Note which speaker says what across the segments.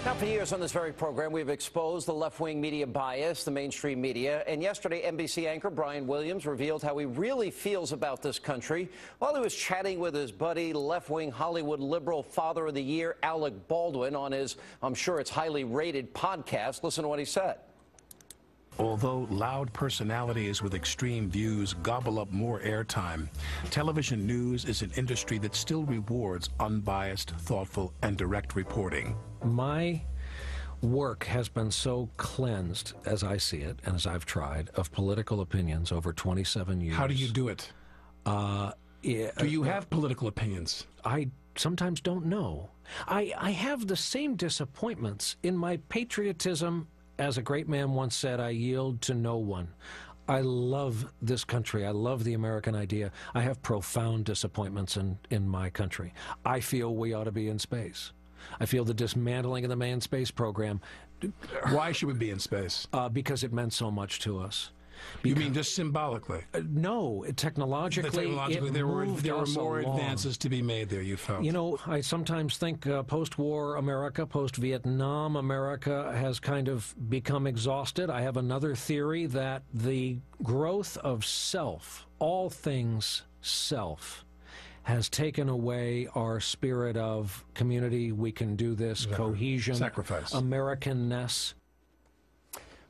Speaker 1: Now, for years on this very program, we've exposed the left-wing media bias, the mainstream media. And yesterday, NBC anchor Brian Williams revealed how he really feels about this country while he was chatting with his buddy, left-wing Hollywood liberal Father of the Year, Alec Baldwin, on his, I'm sure it's highly rated podcast. Listen to what he said.
Speaker 2: Although loud personalities with extreme views gobble up more airtime, television news is an industry that still rewards unbiased, thoughtful, and direct reporting.
Speaker 3: My work has been so cleansed, as I see it, and as I've tried, of political opinions over 27 years.
Speaker 2: How do you do it? Do you have political opinions?
Speaker 3: I sometimes don't know. I have the same disappointments in my patriotism. As a great man once said, I yield to no one. I love this country. I love the American idea. I have profound disappointments in my country. I feel we ought to be in space. I feel the dismantling of the manned space program.
Speaker 2: Why should we be in space?
Speaker 3: Because it meant so much to us.
Speaker 2: You mean just symbolically?
Speaker 3: No, technologically,
Speaker 2: there were more advances to be made there, you felt.
Speaker 3: You know, I sometimes think post-war America, post-Vietnam America has kind of become exhausted. I have another theory that the growth of self, all things self, has taken away our spirit of community, we can do this, cohesion,
Speaker 2: sacrifice,
Speaker 3: Americanness.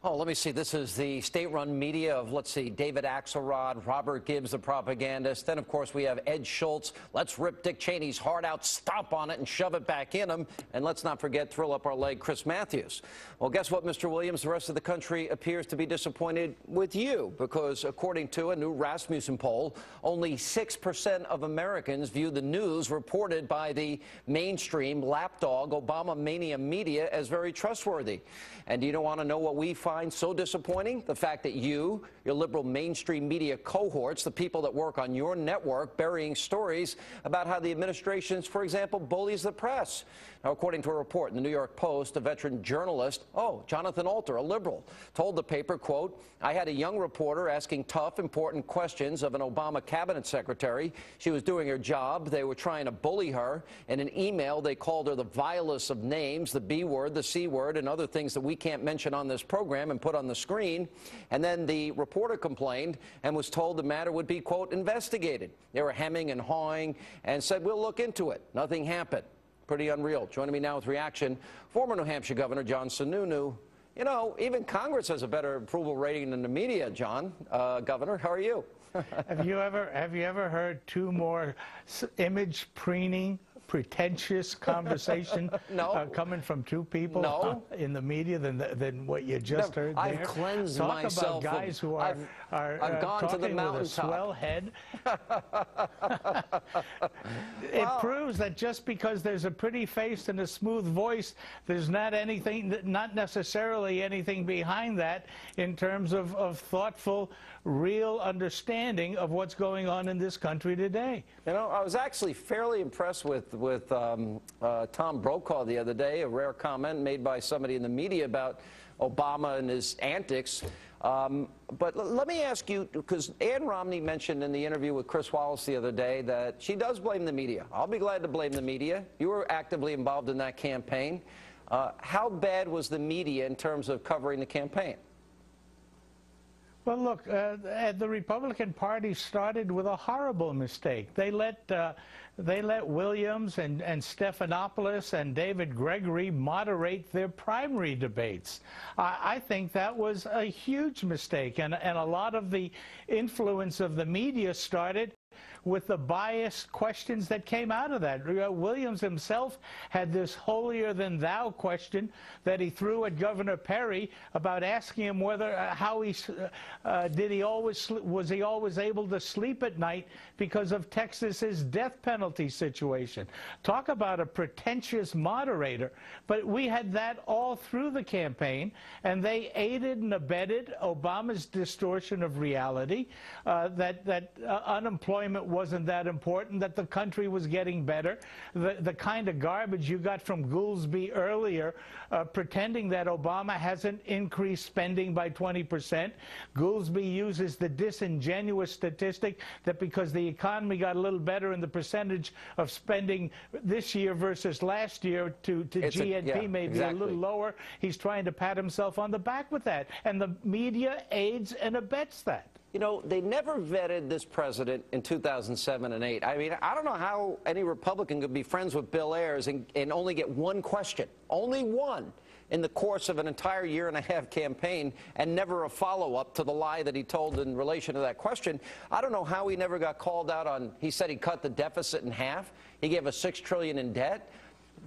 Speaker 1: Oh, let me see. This is the state-run media of, let's see, David Axelrod, Robert Gibbs, the propagandist. Then, of course, we have Ed Schultz. Let's rip Dick Cheney's heart out, stomp on it, and shove it back in him. And let's not forget, thrill up our leg, Chris Matthews. Well, guess what, Mr. Williams? The rest of the country appears to be disappointed with you because, according to a new Rasmussen poll, only 6% of Americans view the news reported by the mainstream lapdog Obama mania media as very trustworthy. And do you want to know what we find so disappointing? The fact that you, your liberal mainstream media cohorts, the people that work on your network, burying stories about how the administration, for example, bullies the press. Now, according to a report in the New York Post, a veteran journalist, Jonathan Alter, a liberal, told the paper, quote, I had a young reporter asking tough, important questions of an Obama cabinet secretary. She was doing her job. They were trying to bully her. In an email, they called her the vilest of names, the B word, the C word, and other things that we can't mention on this program and put on the screen. And then the reporter complained and was told the matter would be, quote, investigated. They were hemming and hawing and said, we'll look into it. Nothing happened. Pretty unreal. Joining me now with reaction, former New Hampshire Governor John Sununu. You know, even Congress has a better approval rating than the media, John. Governor, how are you?
Speaker 4: Have you ever heard two more image preening, pretentious conversation coming from two people in the media than what you just heard there?
Speaker 1: I've cleansed myself.
Speaker 4: Talk about guys who are
Speaker 1: gone
Speaker 4: talking
Speaker 1: to the
Speaker 4: with a swell head. It proves that just because there's a pretty face and a smooth voice, there's not necessarily anything behind that in terms of thoughtful, real understanding of what's going on in this country today.
Speaker 1: You know, I was actually fairly impressed with Tom Brokaw the other day, a rare comment made by somebody in the media about Obama and his antics. But let me ask you, because Ann Romney mentioned in the interview with Chris Wallace the other day that she does blame the media. I'll be glad to blame the media. You were actively involved in that campaign. How bad was the media in terms of covering the campaign?
Speaker 4: Well, look, the Republican Party started with a horrible mistake. They let Williams and Stephanopoulos and David Gregory moderate their primary debates. I think that was a huge mistake, and a lot of the influence of the media started with the biased questions that came out of that. Williams himself had this holier-than-thou question that he threw at Governor Perry about asking him whether was he always able to sleep at night because of Texas's death penalty situation. Talk about a pretentious moderator. But we had that all through the campaign, and they aided and abetted Obama's distortion of reality, that unemployment unemployment wasn't that important, that the country was getting better. The kind of garbage you got from Goolsbee earlier, pretending that Obama hasn't increased spending by 20%. Goolsbee uses the disingenuous statistic that because the economy got a little better in the percentage of spending this year versus last year to GNP maybe a little lower, he's trying to pat himself on the back with that. And the media aids and abets that.
Speaker 1: You know, they never vetted this president in 2007 and 8. I mean, I don't know how any Republican could be friends with Bill Ayers and only get one question, only one, in the course of an entire year-and-a-half campaign, and never a follow-up to the lie that he told in relation to that question. I don't know how he never got called out on, he said he cut the deficit in half. He gave us $6 trillion in debt.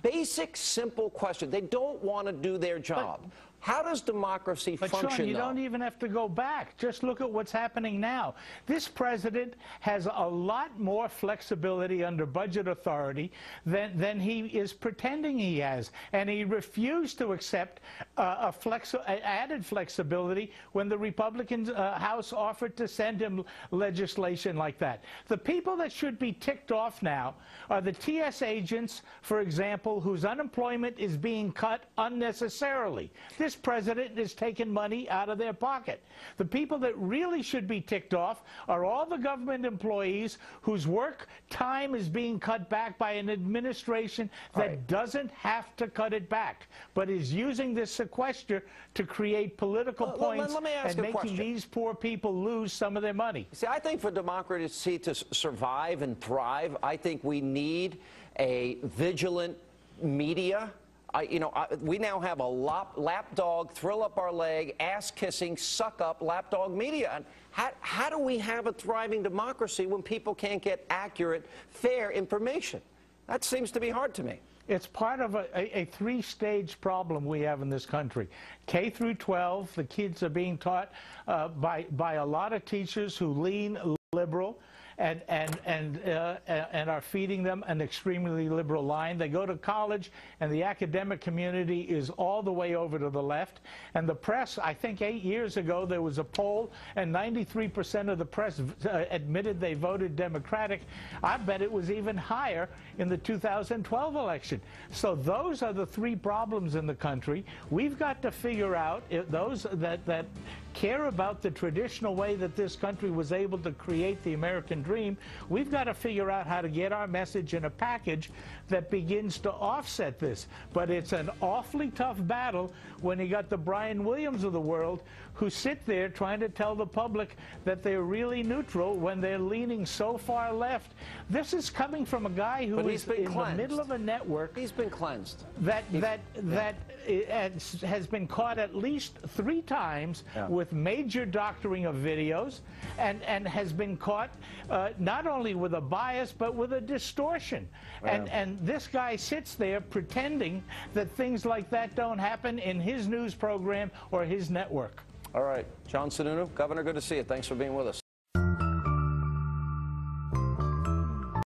Speaker 1: Basic, simple question. They don't want to do their job. How does democracy function,
Speaker 4: Sean, you
Speaker 1: though?
Speaker 4: don't even have to go back. Just look at what's happening now. This president has a lot more flexibility under budget authority than he is pretending he has. And he refused to accept added flexibility when the Republican House offered to send him legislation like that. The people that should be ticked off now are the TS agents, for example, whose unemployment is being cut unnecessarily. This president is taking money out of their pocket. The people that really should be ticked off are all the government employees whose work time is being cut back by an administration that doesn't have to cut it back, but is using this sequester to create political points and making these poor people lose some of their money.
Speaker 1: See, I think for democracy to survive and thrive, I think we need a vigilant media. We now have a lapdog, thrill up our leg, ass-kissing, suck-up lapdog media. And how do we have a thriving democracy when people can't get accurate, fair information? That seems to be hard to me.
Speaker 4: It's part of a three-stage problem we have in this country. K through 12, the kids are being taught by a lot of teachers who lean liberal and are feeding them an extremely liberal line. They go to college, and the academic community is all the way over to the left. And the press, I think 8 years ago, there was a poll, and 93% of the press admitted they voted Democratic. I bet it was even higher in the 2012 election. So those are the three problems in the country. We've got to figure out if those that care about the traditional way that this country was able to create the American dream. We've got to figure out how to get our message in a package that begins to offset this. But it's an awfully tough battle when you got the Brian Williams of the world who sit there trying to tell the public that they're really neutral when they're leaning so far left. This is coming from a guy who is in the middle of a network.
Speaker 1: He's been cleansed.
Speaker 4: That has been caught at least 3 times with major doctoring of videos, and has been caught not only with a bias but with a distortion. And this guy sits there pretending that things like that don't happen in his news program or his network.
Speaker 1: All right. John Sununu, Governor, good to see you. Thanks for being with us.